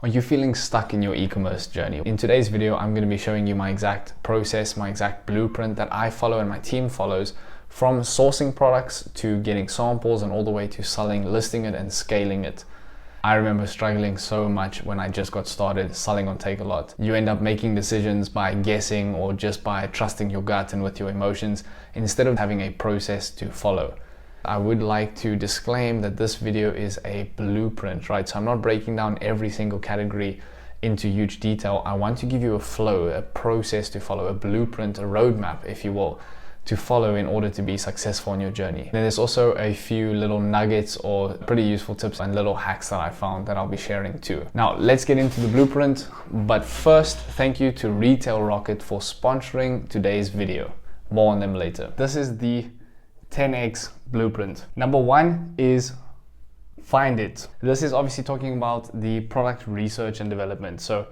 Are you feeling stuck in your e-commerce journey? In today's video, I'm going to be showing you my exact process, my exact blueprint that I follow and my team follows, from sourcing products to getting samples and all the way to selling, listing it and scaling it. I remember struggling so much when I just got started selling on Takealot. You end up making decisions by guessing or just by trusting your gut and with your emotions instead of having a process to follow. I would like to disclaim that this video is a blueprint, right? So I'm not breaking down every single category into huge detail. I want to give you a flow, a process to follow, a blueprint, a roadmap, if you will, to follow in order to be successful in your journey. Then there's also a few little nuggets or pretty useful tips and little hacks that I found that I'll be sharing too. Now let's get into the blueprint. But first, thank you to Retail Rocket for sponsoring today's video. More on them later. This is the 10x blueprint. Number one is find it. This is obviously talking about the product research and development. So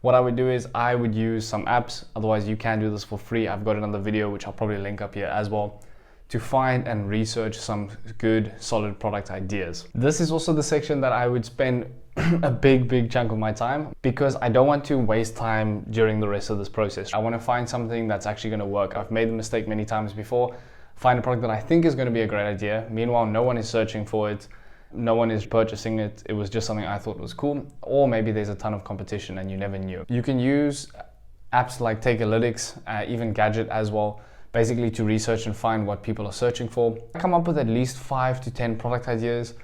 what I would do is I would use some apps. Otherwise you can do this for free. I've got another video which I'll probably link up here as well, to find and research some good solid product ideas. This is also the section that I would spend a big chunk of my time, because I don't want to waste time during the rest of this process. I want to find something that's actually going to work. I've made the mistake many times before. Find a product that I think is going to be a great idea. Meanwhile, no one is searching for it. No one is purchasing it. It was just something I thought was cool. Or maybe there's a ton of competition and you never knew. You can use apps like Takealytics, even Gadget as well, basically to research and find what people are searching for. Come up with at least 5 to 10 product ideas.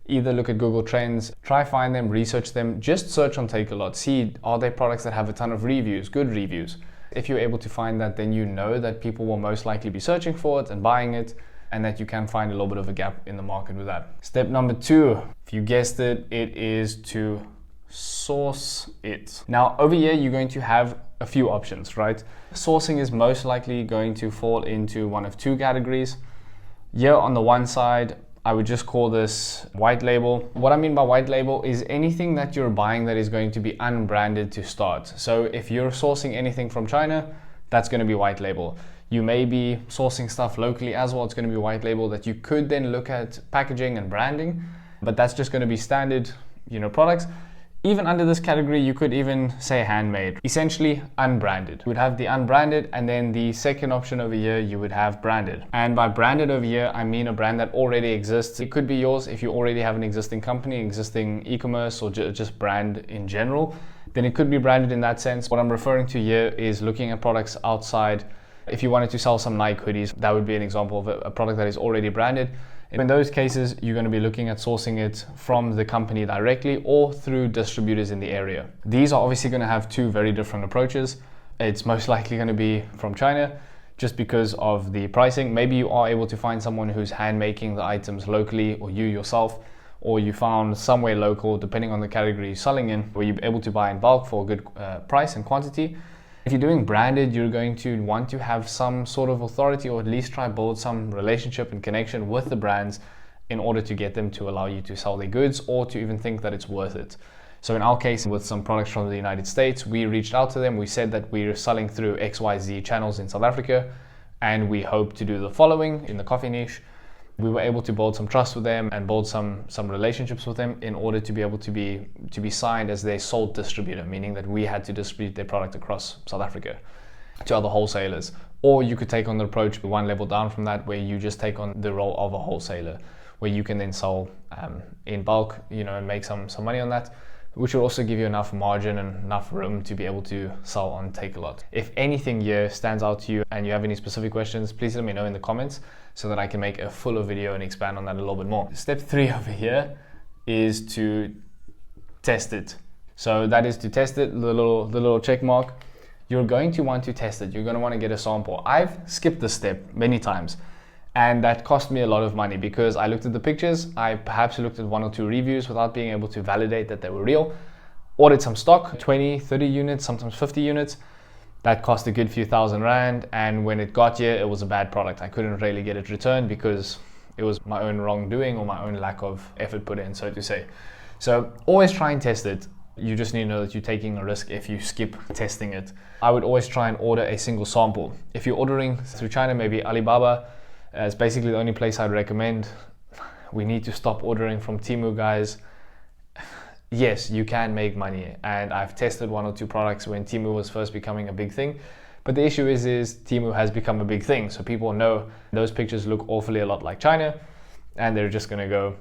Either look at Google Trends, try find them, research them. Just search on Takealot. See, are there products that have a ton of reviews, good reviews? If you're able to find that, then you know that people will most likely be searching for it and buying it, and that you can find a little bit of a gap in the market with that. Step number 2, if you guessed it, it is to source it. Now over here, you're going to have a few options, right? Sourcing is most likely going to fall into one of two categories. Here on the one side, I would just call this white label. What I mean by white label is anything that you're buying that is going to be unbranded to start. So if you're sourcing anything from China, that's going to be white label. You may be sourcing stuff locally as well. It's going to be white label that you could then look at packaging and branding, but that's just going to be standard, products. Even under this category, you could even say handmade, essentially unbranded. You would have the unbranded, and then the second option over here, you would have branded. And by branded over here, I mean a brand that already exists. It could be yours if you already have an existing company, existing e-commerce, or just brand in general, then it could be branded in that sense. What I'm referring to here is looking at products outside. If you wanted to sell some Nike hoodies, that would be an example of a product that is already branded. In those cases, you're going to be looking at sourcing it from the company directly or through distributors in the area. These are obviously going to have two very different approaches. It's most likely going to be from China just because of the pricing. Maybe you are able to find someone who's hand making the items locally, or you yourself, or you found somewhere local, depending on the category you're selling in, where you're able to buy in bulk for a good price and quantity. If you're doing branded, you're going to want to have some sort of authority, or at least try build some relationship and connection with the brands in order to get them to allow you to sell their goods, or to even think that it's worth it. So in our case, with some products from the United States, we reached out to them. We said that we're selling through XYZ channels in South Africa, and we hope to do the following in the coffee niche. We were able to build some trust with them and build some relationships with them in order to be able to be signed as their sole distributor, meaning that we had to distribute their product across South Africa to other wholesalers. Or you could take on the approach one level down from that, where you just take on the role of a wholesaler, where you can then sell in bulk, and make some money on that, which will also give you enough margin and enough room to be able to sell on Takealot. If anything here stands out to you and you have any specific questions, please let me know in the comments so that I can make a fuller video and expand on that a little bit more. Step 3 over here is to test it. So that is to test it, the little check mark. You're going to want to test it. You're going to want to get a sample. I've skipped this step many times, and that cost me a lot of money because I looked at the pictures. I perhaps looked at 1 or 2 reviews without being able to validate that they were real. Ordered some stock, 20, 30 units, sometimes 50 units. That cost a good few £1,000, and when it got here, it was a bad product. I couldn't really get it returned because it was my own wrongdoing or my own lack of effort put in, so to say. So always try and test it. You just need to know that you're taking a risk if you skip testing it. I would always try and order a single sample. If you're ordering through China, maybe Alibaba, it's basically the only place I'd recommend. We need to stop ordering from Temu, guys. yes, you can make money. And I've tested 1 or 2 products when Temu was first becoming a big thing. But the issue is Temu has become a big thing. So people know those pictures look awfully a lot like China, and they're just gonna go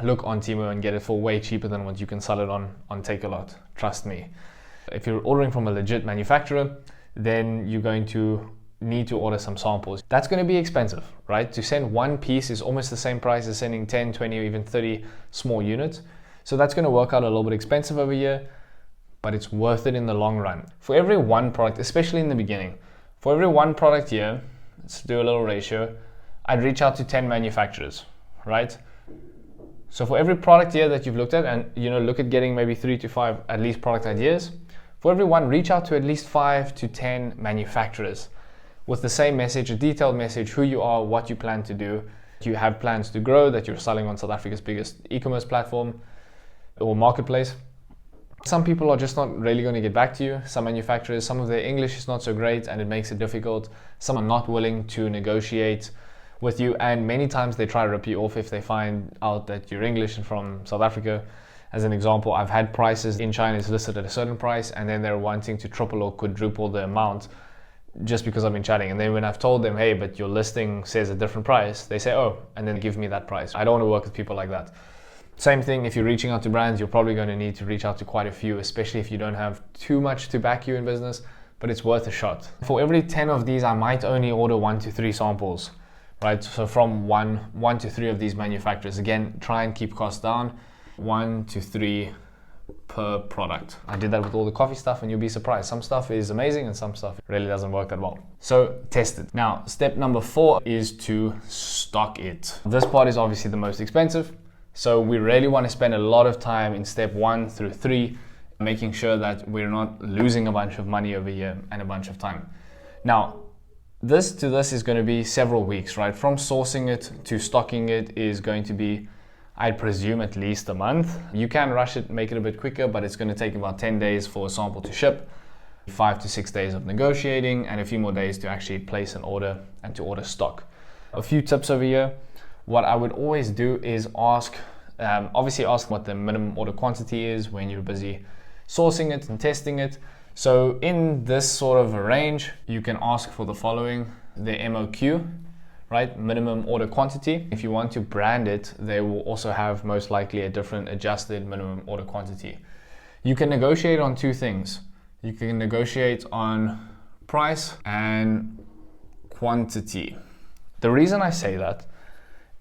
look on Temu and get it for way cheaper than what you can sell it on Takealot. Trust me. If you're ordering from a legit manufacturer, then you're going to need to order some samples. That's going to be expensive, right? To send one piece is almost the same price as sending 10, 20, or even 30 small units. So that's going to work out a little bit expensive over here, but it's worth it in the long run. For every one product, especially in the beginning, for every one product here, let's do a little ratio, I'd reach out to 10 manufacturers, right? So for every product here that you've looked at, and look at getting maybe 3 to 5 at least product ideas, for every one, reach out to at least 5 to 10 manufacturers with the same message, a detailed message, who you are, what you plan to do. You have plans to grow, that you're selling on South Africa's biggest e-commerce platform or marketplace. Some people are just not really going to get back to you. Some manufacturers, some of their English is not so great and it makes it difficult. Some are not willing to negotiate with you, and many times they try to rip you off if they find out that you're English and from South Africa. As an example, I've had prices in China is listed at a certain price and then they're wanting to triple or quadruple the amount just because I've been chatting. And then when I've told them, hey, but your listing says a different price, they say, oh, and then give me that price. I don't want to work with people like that. Same thing, if you're reaching out to brands, you're probably going to need to reach out to quite a few, especially if you don't have too much to back you in business, but it's worth a shot. For every 10 of these, I might only order 1 to 3 samples, right? So from one to 3 of these manufacturers. Again, try and keep costs down, 1 to 3 per product. I did that with all the coffee stuff and you'll be surprised. Some stuff is amazing and some stuff really doesn't work that well. So test it. Now, step number 4 is to stock it. This part is obviously the most expensive. So we really want to spend a lot of time in step 1 through 3, making sure that we're not losing a bunch of money over here and a bunch of time. Now, this is going to be several weeks, right? From sourcing it to stocking it is going to be, I'd presume, at least a month. You can rush it, make it a bit quicker, but it's going to take about 10 days for a sample to ship, 5 to 6 days of negotiating, and a few more days to actually place an order and to order stock. A few tips over here. What I would always do is obviously ask what the minimum order quantity is when you're busy sourcing it and testing it. So in this sort of a range, you can ask for the following, the MOQ, right? Minimum order quantity. If you want to brand it, they will also have most likely a different adjusted minimum order quantity. You can negotiate on 2 things. You can negotiate on price and quantity. The reason I say that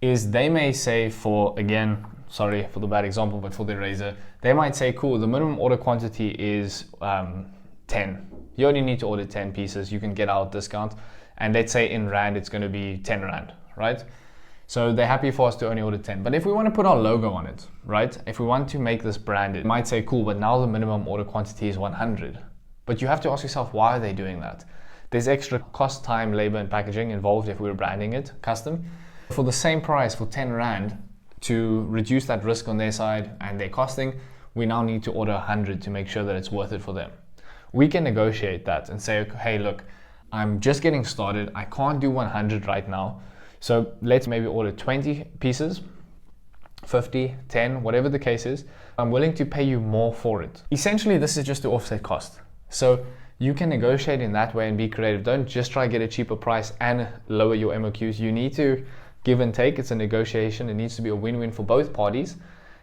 is they may say again, sorry for the bad example, but for the razor, they might say, cool, the minimum order quantity is 10. You only need to order 10 pieces, you can get out discount. And let's say in Rand, it's going to be 10 Rand, right? So they're happy for us to only order 10. But if we want to put our logo on it, right? If we want to make this branded, it might say, cool, but now the minimum order quantity is 100. But you have to ask yourself, why are they doing that? There's extra cost, time, labor, and packaging involved if we were branding it custom. For the same price, for 10 Rand, to reduce that risk on their side and their costing, we now need to order 100 to make sure that it's worth it for them. We can negotiate that and say, hey, look, I'm just getting started. I can't do 100 right now. So let's maybe order 20 pieces, 50, 10, whatever the case is. I'm willing to pay you more for it. Essentially, this is just to offset cost. So you can negotiate in that way and be creative. Don't just try to get a cheaper price and lower your MOQs. You need to give and take. It's a negotiation. It needs to be a win-win for both parties.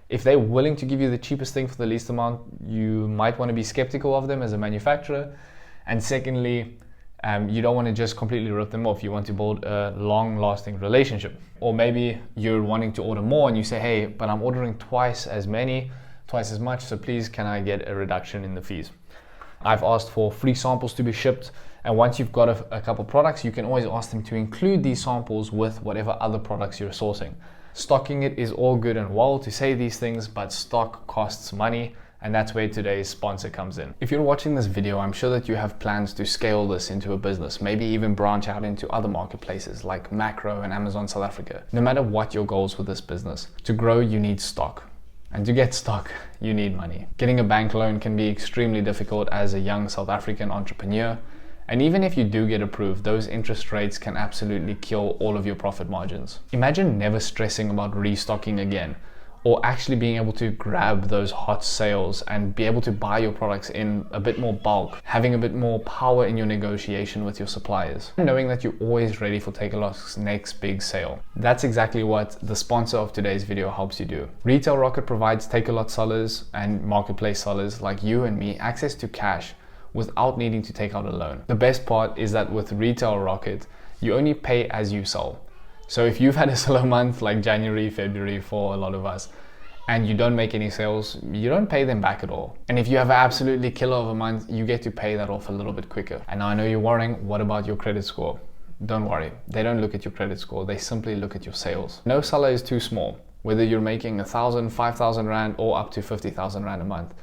If they're willing to give you the cheapest thing for the least amount, you might want to be skeptical of them as a manufacturer. And secondly, you don't want to just completely rip them off. You want to build a long-lasting relationship. Or maybe you're wanting to order more and you say, hey, but I'm ordering twice as much, so please can I get a reduction in the fees? I've asked for free samples to be shipped, and once you've got a couple products, you can always ask them to include these samples with whatever other products you're sourcing. Stocking it is all good and well to say these things, but stock costs money, and that's where today's sponsor comes in. If you're watching this video, I'm sure that you have plans to scale this into a business, maybe even branch out into other marketplaces like Macro and Amazon South Africa. No matter what your goals with this business, to grow, you need stock. And to get stock, you need money. Getting a bank loan can be extremely difficult as a young South African entrepreneur. And even if you do get approved, those interest rates can absolutely kill all of your profit margins. Imagine never stressing about restocking again, or actually being able to grab those hot sales and be able to buy your products in a bit more bulk, having a bit more power in your negotiation with your suppliers, knowing that you're always ready for Takealot's next big sale. That's exactly what the sponsor of today's video helps you do. Retail Rocket provides Takealot sellers and marketplace sellers like you and me access to cash without needing to take out a loan. The best part is that with Retail Rocket, you only pay as you sell. So if you've had a slow month like January, February for a lot of us, and you don't make any sales, you don't pay them back at all. And if you have an absolutely killer of a month, you get to pay that off a little bit quicker. And now I know you're worrying, what about your credit score? Don't worry, they don't look at your credit score, they simply look at your sales. No seller is too small, whether you're making 1,000, 5,000 Rand or up to 50,000 Rand a month.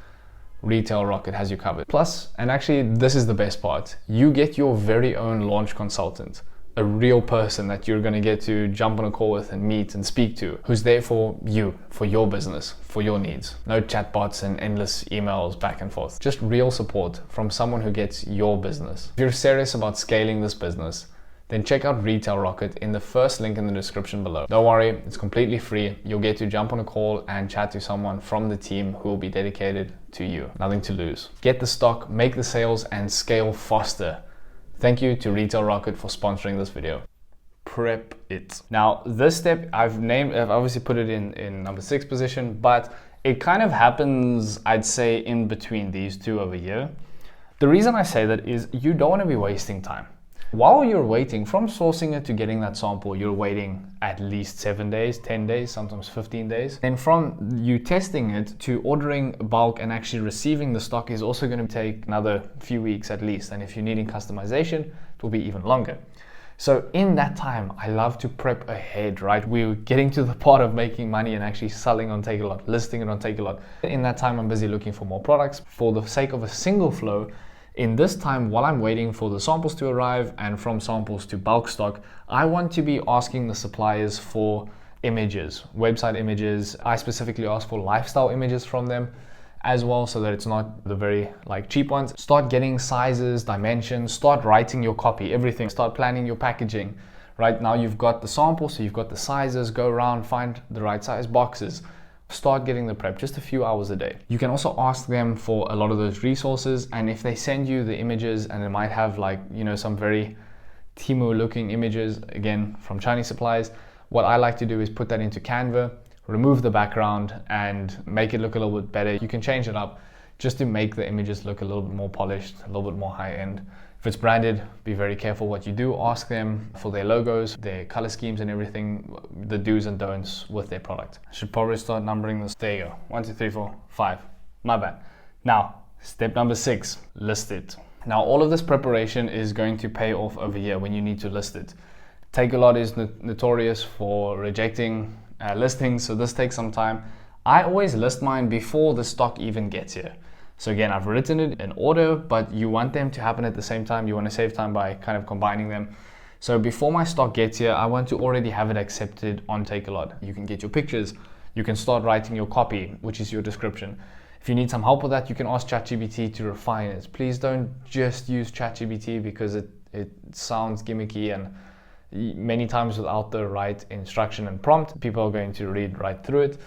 Retail Rocket has you covered. Plus, and actually this is the best part, you get your very own launch consultant. A real person that you're going to get to jump on a call with and meet and speak to, who's there for you, for your business, for your needs. No chatbots and endless emails back and forth. Just real support from someone who gets your business. If you're serious about scaling this business, then check out Retail Rocket in the first link in the description below. Don't worry, it's completely free. You'll get to jump on a call and chat to someone from the team who will be dedicated to you. Nothing to lose. Get the stock, make the sales, and scale faster. Thank you to Retail Rocket for sponsoring this video. Prep it. Now, this step I've obviously put it in number 6 position, but it kind of happens, I'd say, in between these two over here. The reason I say that is you don't want to be wasting time. While you're waiting from sourcing it to getting that sample, you're waiting at least 7 days, 10 days, sometimes 15 days. And from you testing it to ordering bulk and actually receiving the stock is also going to take another few weeks at least. And if you're needing customization, it will be even longer. So in that time, I love to prep ahead, right? We're getting to the part of making money and actually selling on Takealot, listing it on Takealot. In that time, I'm busy looking for more products. For the sake of a single flow, in this time, while I'm waiting for the samples to arrive and from samples to bulk stock, I want to be asking the suppliers for images, website images. I specifically ask for lifestyle images from them as well, so that it's not the very cheap ones. Start getting sizes, dimensions, start writing your copy, everything. Start planning your packaging. Right now you've got the samples, so you've got the sizes, go around, find the right size boxes. Start getting the prep, just a few hours a day. You can also ask them for a lot of those resources, and if they send you the images and it might have some very Temu looking images, again from Chinese suppliers, what I like to do is put that into Canva, remove the background and make it look a little bit better. You can change it up just to make the images look a little bit more polished, a little bit more high end. If it's branded, be very careful what you do. Ask them for their logos, their color schemes and everything, the do's and don'ts with their product. I should probably start numbering this. There you go. 1, 2, 3, 4, 5. My bad. Now, step number 6, list it. Now, all of this preparation is going to pay off over here when you need to list it. Takealot is notorious for rejecting listings, so this takes some time. I always list mine before the stock even gets here. So again, I've written it in order, but you want them to happen at the same time. You want to save time by kind of combining them. So before my stock gets here, I want to already have it accepted on Takealot. You can get your pictures. You can start writing your copy, which is your description. If you need some help with that, you can ask ChatGPT to refine it. Please don't just use ChatGPT because it sounds gimmicky, and many times without the right instruction and prompt, people are going to read right through it.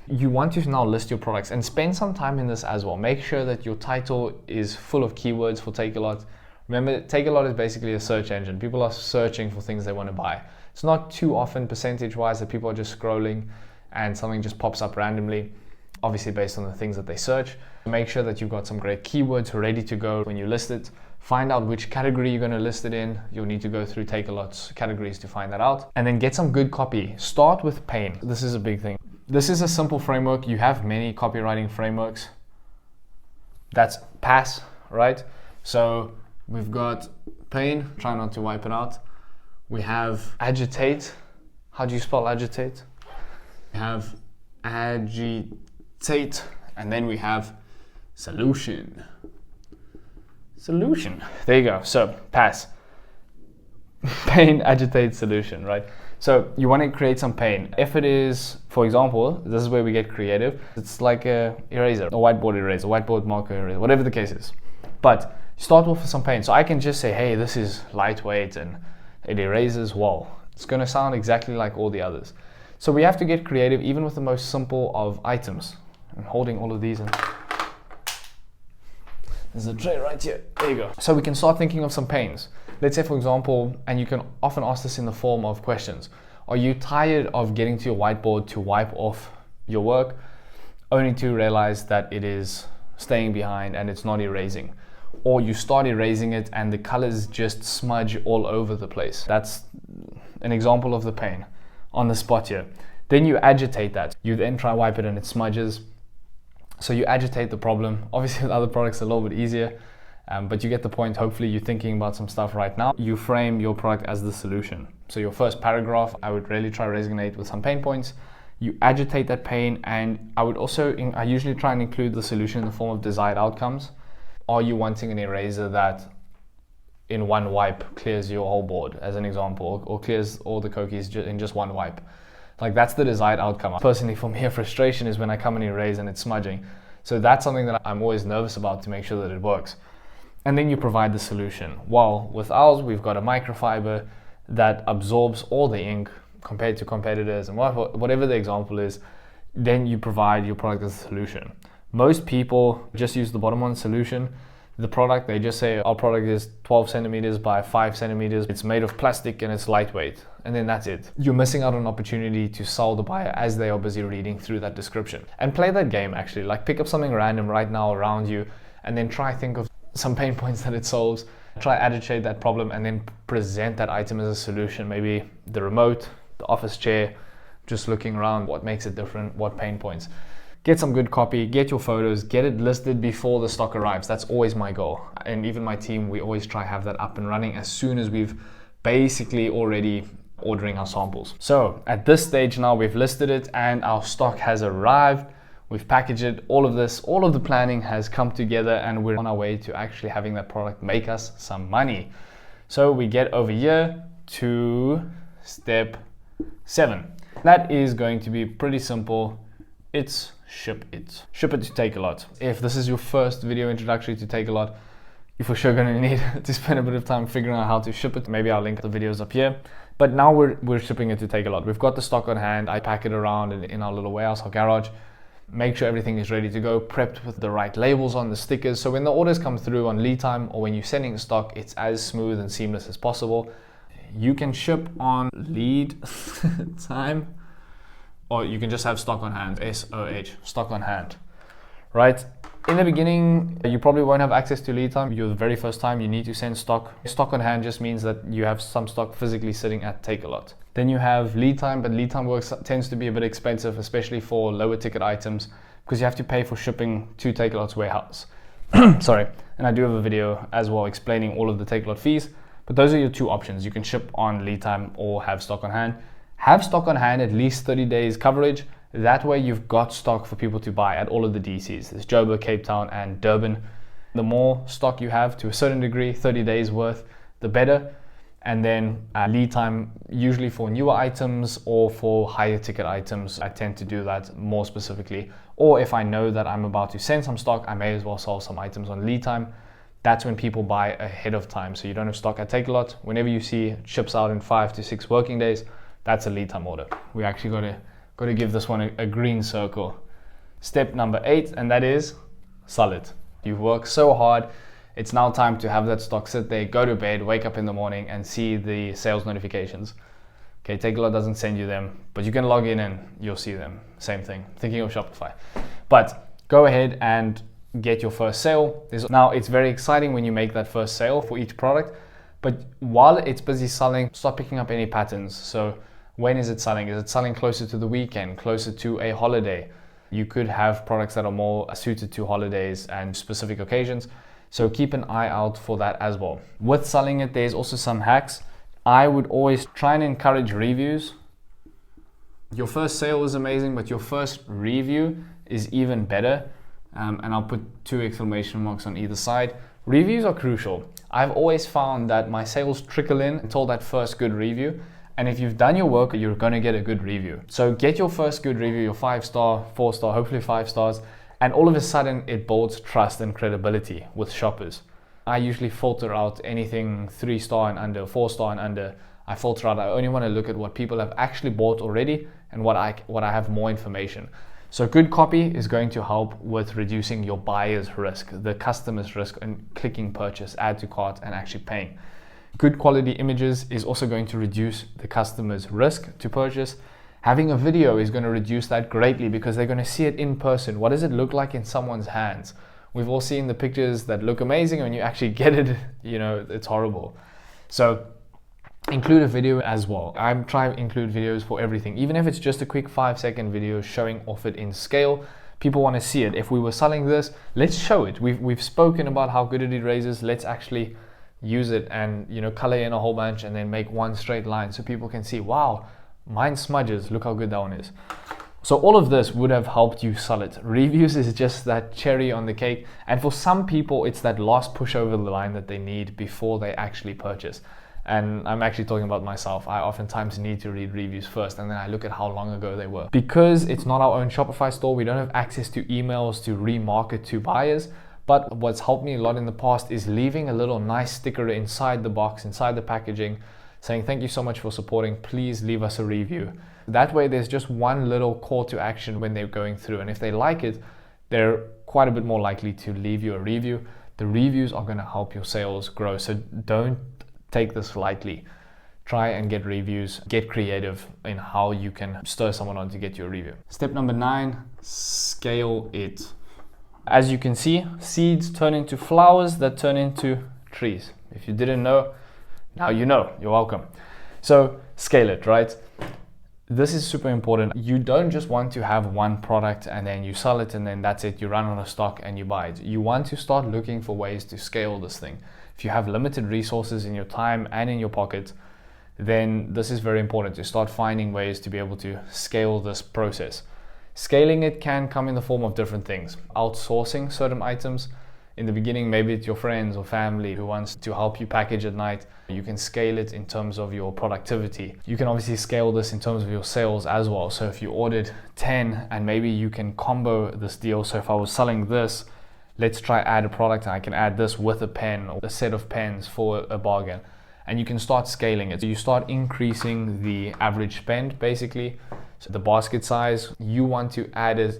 You want to now list your products and spend some time in this as well. Make sure that your title is full of keywords for Takealot. Remember, Takealot is basically a search engine. People are searching for things they want to buy. It's not too often percentage-wise that people are just scrolling and something just pops up randomly, obviously based on the things that they search. Make sure that you've got some great keywords ready to go when you list it. Find out which category you're going to list it in. You'll need to go through Takealot's categories to find that out. And then get some good copy. Start with pain. This is a big thing. This is a simple framework. You have many copywriting frameworks. That's pass, right? So we've got pain. Try not to wipe it out. We have agitate. How do you spell agitate? We have agitate. And then we have solution. Solution. There you go. So pass. Pain, agitate, solution, right? So you want to create some pain. If it is, for example, this is where we get creative. It's like a eraser, a whiteboard eraser, whiteboard marker eraser, whatever the case is. But start off with some pain. So I can just say, hey, this is lightweight and it erases well. It's going to sound exactly like all the others. So we have to get creative even with the most simple of items. I'm holding all of these and there's a tray right here. There you go. So we can start thinking of some pains. Let's say, for example, and you can often ask this in the form of questions. Are you tired of getting to your whiteboard to wipe off your work only to realize that it is staying behind and it's not erasing? Or you start erasing it and the colors just smudge all over the place. That's an example of the pain on the spot here. Then you agitate that. You then try wipe it and it smudges. So you agitate the problem. Obviously with other products, a little bit easier, but you get the point. Hopefully you're thinking about some stuff right now. You frame your product as the solution. So your first paragraph, I would really try to resonate with some pain points. You agitate that pain, and I usually try and include the solution in the form of desired outcomes. Are you wanting an eraser that in one wipe clears your whole board, as an example, or clears all the cookies in just one wipe? Like, that's the desired outcome. Personally, for me, a frustration is when I come and erase and it's smudging. So that's something that I'm always nervous about to make sure that it works. And then you provide the solution. Well, with ours, we've got a microfiber that absorbs all the ink compared to competitors and whatever the example is. Then you provide your product as a solution. Most people just use the bottom one solution. The product, they just say our product is 12 centimeters by 5 centimeters. It's made of plastic and it's lightweight. And then that's it. You're missing out on an opportunity to sell the buyer as they are busy reading through that description. And play that game actually. Like, pick up something random right now around you and then try think of some pain points that it solves. Try agitate that problem and then present that item as a solution. Maybe the remote, the office chair, just looking around, what makes it different, what pain points. Get some good copy, get your photos, get it listed before the stock arrives. That's always my goal. And even my team, we always try to have that up and running as soon as we've basically already ordering our samples. So at this stage now, we've listed it and our stock has arrived. We've packaged it, all of the planning has come together, and we're on our way to actually having that product make us some money. So we get over here to step 7. That is going to be pretty simple. It's ship it. Ship it to Takealot. If this is your first video introductory to Takealot, you're for sure going to need to spend a bit of time figuring out how to ship it. Maybe I'll link the videos up here. But now we're shipping it to Takealot. We've got the stock on hand. I pack it around in our little warehouse, our garage. Make sure everything is ready to go, prepped with the right labels on the stickers. So when the orders come through on lead time or when you're sending the stock, it's as smooth and seamless as possible. You can ship on lead time, or you can just have stock on hand, SOH, stock on hand, right? In the beginning, you probably won't have access to lead time. You're the very first time you need to send stock. Stock on hand just means that you have some stock physically sitting at Takealot. Then you have lead time, but lead time tends to be a bit expensive, especially for lower ticket items, because you have to pay for shipping to Takealot's warehouse. Sorry, and I do have a video as well explaining all of the Takealot fees, but those are your two options. You can ship on lead time or have stock on hand. Have stock on hand, at least 30 days coverage. That way you've got stock for people to buy at all of the DCs. There's Joburg, Cape Town, and Durban. The more stock you have to a certain degree, 30 days worth, the better. And then lead time, usually for newer items or for higher ticket items, I tend to do that more specifically. Or if I know that I'm about to send some stock, I may as well sell some items on lead time. That's when people buy ahead of time. So you don't have stock at Takealot. Whenever you see it ships out in 5 to 6 working days, that's a lead time order. We actually got to give this one a green circle. Step number 8, and that is sell it. You've worked so hard. It's now time to have that stock sit there, go to bed, wake up in the morning and see the sales notifications. Okay, Takealot doesn't send you them, but you can log in and you'll see them. Same thing, thinking of Shopify. But go ahead and get your first sale. Now, it's very exciting when you make that first sale for each product, but while it's busy selling, start picking up any patterns. So when is it selling? Is it selling closer to the weekend, closer to a holiday? You could have products that are more suited to holidays and specific occasions. So keep an eye out for that as well. With selling it, there's also some hacks. I would always try and encourage reviews. Your first sale is amazing, but your first review is even better. And I'll put 2 exclamation marks on either side. Reviews are crucial. I've always found that my sales trickle in until that first good review. And if you've done your work, you're going to get a good review. So get your first good review, your 5-star, 4-star, hopefully 5 stars. And all of a sudden it builds trust and credibility with shoppers. I usually filter out anything 3-star and under, 4-star and under. I filter out, I only want to look at what people have actually bought already and what I have more information. So good copy is going to help with reducing your buyer's risk, the customer's risk, and clicking purchase, add to cart, and actually paying. Good quality images is also going to reduce the customer's risk to purchase. Having a video is going to reduce that greatly because they're going to see it in person. What does it look like in someone's hands? We've all seen the pictures that look amazing, and when you actually get it, it's horrible. So include a video as well. I'm trying to include videos for everything, even if it's just a quick 5-second video showing off it in scale. People want to see it. If we were selling this, let's show it. We've spoken about how good it erases. Let's actually use it and color in a whole bunch and then make one straight line so people can see, wow, mine smudges, look how good that one is. So all of this would have helped you sell it. Reviews is just that cherry on the cake, and for some people it's that last push over the line that they need before they actually purchase. And I'm actually talking about myself. I oftentimes need to read reviews first, and then I look at how long ago they were. Because it's not our own Shopify store, we don't have access to emails to remarket to buyers. But what's helped me a lot in the past is leaving a little nice sticker inside the box, inside the packaging, saying thank you so much for supporting, please leave us a review. That way there's just one little call to action when they're going through, and if they like it, they're quite a bit more likely to leave you a review. The reviews are going to help your sales grow, so don't take this lightly. Try and get reviews, get creative in how you can stir someone on to get you a review. Step number 9, scale it. As you can see, seeds turn into flowers that turn into trees. If you didn't know, now you know, you're welcome. So scale it, right? This is super important. You don't just want to have one product and then you sell it and then that's it, you run out of stock and you buy it. You want to start looking for ways to scale this thing. If you have limited resources in your time and in your pocket, then this is very important to start finding ways to be able to scale this process. Scaling it can come in the form of different things. Outsourcing certain items. In the beginning, maybe it's your friends or family who wants to help you package at night. You can scale it in terms of your productivity. You can obviously scale this in terms of your sales as well. So if you ordered 10 and maybe you can combo this deal. So if I was selling this, let's try add a product and I can add this with a pen or a set of pens for a bargain. And you can start scaling it. So you start increasing the average spend basically. So the basket size, you want to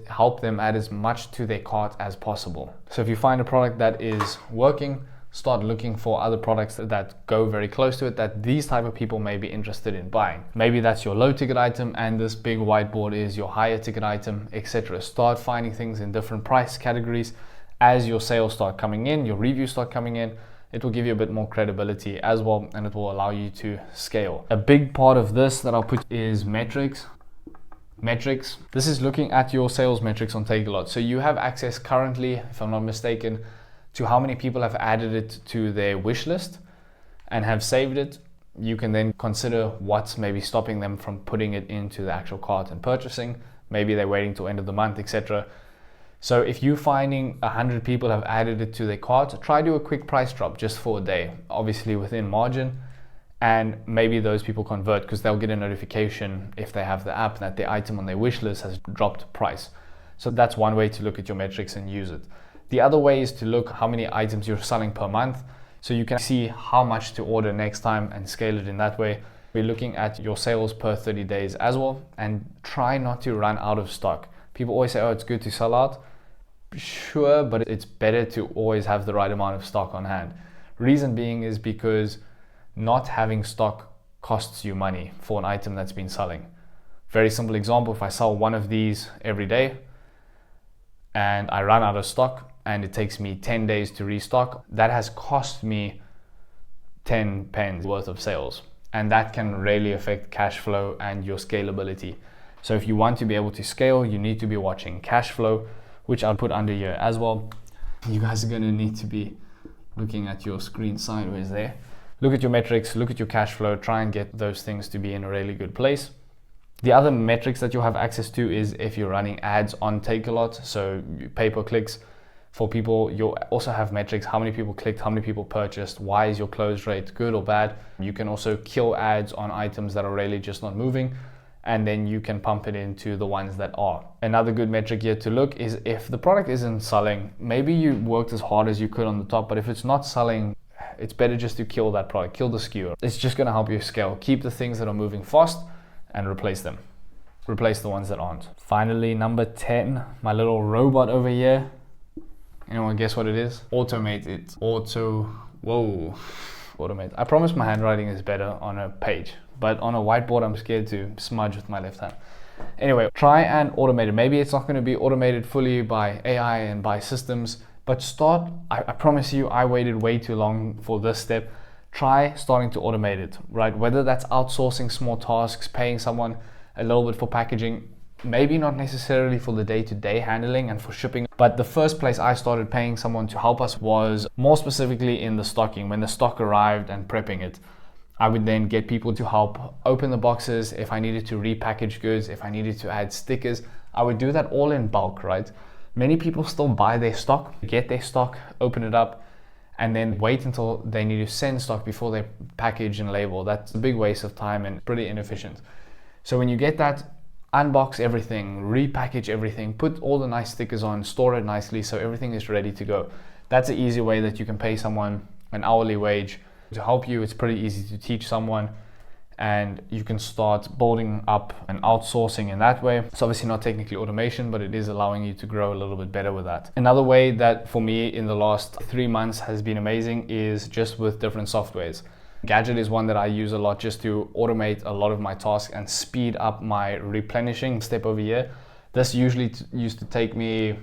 help them add as much to their cart as possible. So if you find a product that is working, start looking for other products that go very close to it that these type of people may be interested in buying. Maybe that's your low ticket item and this big whiteboard is your higher ticket item, etc. Start finding things in different price categories. As your sales start coming in, your reviews start coming in, it will give you a bit more credibility as well, and it will allow you to scale. A big part of this that I'll put is metrics. This is looking at your sales metrics on Takealot. So you have access currently, if I'm not mistaken, to how many people have added it to their wish list and have saved it. You can then consider what's maybe stopping them from putting it into the actual cart and purchasing. Maybe they're waiting till end of the month, etc. So if you're finding 100 people have added it to their cart, try do a quick price drop just for a day, obviously within margin. And maybe those people convert because they'll get a notification if they have the app that the item on their wish list has dropped price. So that's one way to look at your metrics and use it. The other way is to look how many items you're selling per month. So you can see how much to order next time and scale it in that way. We're looking at your sales per 30 days as well, and try not to run out of stock. People always say, oh, it's good to sell out. Sure, but it's better to always have the right amount of stock on hand. Reason being is because not having stock costs you money for an item that's been selling. Very simple example, if I sell one of these every day and I run out of stock and it takes me 10 days to restock, that has cost me 10 pence worth of sales. And that can really affect cash flow and your scalability. So if you want to be able to scale, you need to be watching cash flow, which I'll put under here as well. You guys are gonna need to be looking at your screen sideways there. Look at your metrics, look at your cash flow, try and get those things to be in a really good place. The other metrics that you'll have access to is if you're running ads on Takealot, so pay-per-clicks. For people, you'll also have metrics, how many people clicked, how many people purchased, why is your close rate good or bad. You can also kill ads on items that are really just not moving, and then you can pump it into the ones that are. Another good metric here to look is if the product isn't selling, maybe you worked as hard as you could on the top, but if it's not selling, it's better just to kill that product, kill the SKU. It's just gonna help you scale. Keep the things that are moving fast and replace them. replace the ones that aren't. Finally, number 10, my little robot over here. Anyone guess what it is? Automate it. Automate. I promise my handwriting is better on a page, but on a whiteboard I'm scared to smudge with my left hand. Anyway, try and automate it. Maybe it's not going to be automated fully by AI and by systems, but start. I promise you, I waited way too long for this step. Try starting to automate it, right? Whether that's outsourcing small tasks, paying someone a little bit for packaging, maybe not necessarily for the day-to-day handling and for shipping, but the first place I started paying someone to help us was more specifically in the stocking. When the stock arrived and prepping it, I would then get people to help open the boxes. If I needed to repackage goods, if I needed to add stickers, I would do that all in bulk, right? Many people still buy their stock, get their stock, open it up, and then wait until they need to send stock before they package and label. That's a big waste of time and pretty inefficient. So when you get that, unbox everything, repackage everything, put all the nice stickers on, store it nicely so everything is ready to go. That's an easy way that you can pay someone an hourly wage to help you. It's pretty easy to teach someone, and you can start building up and outsourcing in that way. It's obviously not technically automation, but it is allowing you to grow a little bit better with that. Another way that for me in the last 3 months has been amazing is just with different softwares. Gadget is one that I use a lot just to automate a lot of my tasks and speed up my replenishing step over here. This usually used to take me,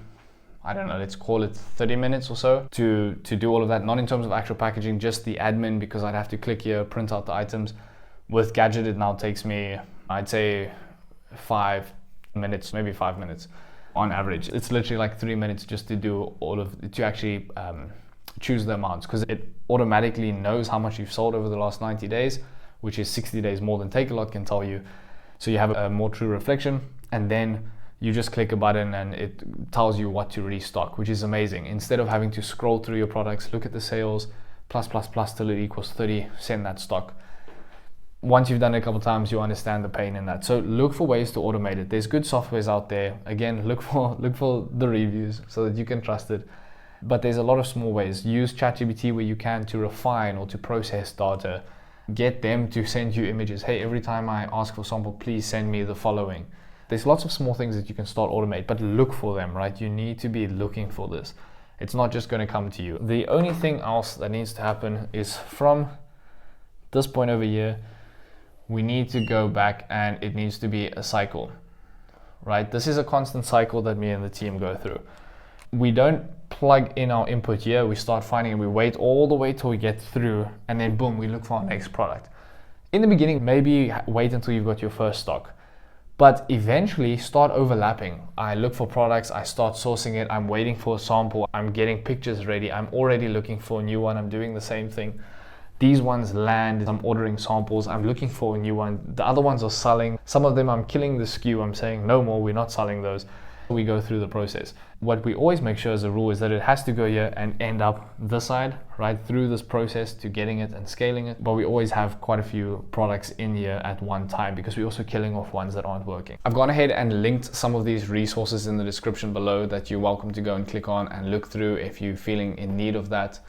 I don't know, let's call it 30 minutes or so to do all of that. Not in terms of actual packaging, just the admin, because I'd have to click here, print out the items. With Gadget, it now takes me, I'd say 5 minutes, maybe 5 minutes on average. It's literally like 3 minutes just to do all of, to actually choose the amounts, because it automatically knows how much you've sold over the last 90 days, which is 60 days more than Takealot can tell you. So you have a more true reflection, and then you just click a button and it tells you what to restock, which is amazing. Instead of having to scroll through your products, look at the sales, plus till it equals 30, send that stock. Once you've done it a couple times, you understand the pain in that. So look for ways to automate it. There's good softwares out there. Again, look for the reviews so that you can trust it. But there's a lot of small ways. Use ChatGPT where you can to refine or to process data. Get them to send you images. Hey, every time I ask for sample, please send me the following. There's lots of small things that you can start automate, but look for them, right? You need to be looking for this. It's not just going to come to you. The only thing else that needs to happen is from this point over here, we need to go back and it needs to be a cycle, right? This is a constant cycle that me and the team go through. We don't plug in our input here, we start finding it, we wait all the way till we get through, and then boom, we look for our next product. In the beginning, maybe wait until you've got your first stock, but eventually start overlapping. I look for products, I start sourcing it, I'm waiting for a sample, I'm getting pictures ready, I'm already looking for a new one, I'm doing the same thing. These ones land, I'm ordering samples, I'm looking for a new one. The other ones are selling. Some of them I'm killing the SKU, I'm saying no more, we're not selling those. We go through the process. What we always make sure as a rule is that it has to go here and end up this side, right through this process to getting it and scaling it. But we always have quite a few products in here at one time because we're also killing off ones that aren't working. I've gone ahead and linked some of these resources in the description below that you're welcome to go and click on and look through if you're feeling in need of that.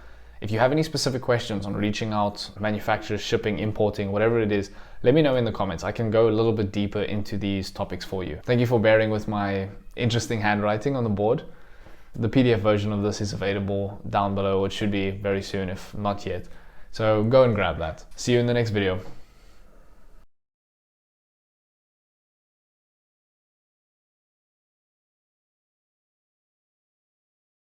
If you have any specific questions on reaching out, manufacturers, shipping, importing, whatever it is, let me know in the comments. I can go a little bit deeper into these topics for you. Thank you for bearing with my interesting handwriting on the board. The PDF version of this is available down below. It should be very soon, if not yet. So go and grab that. See you in the next video.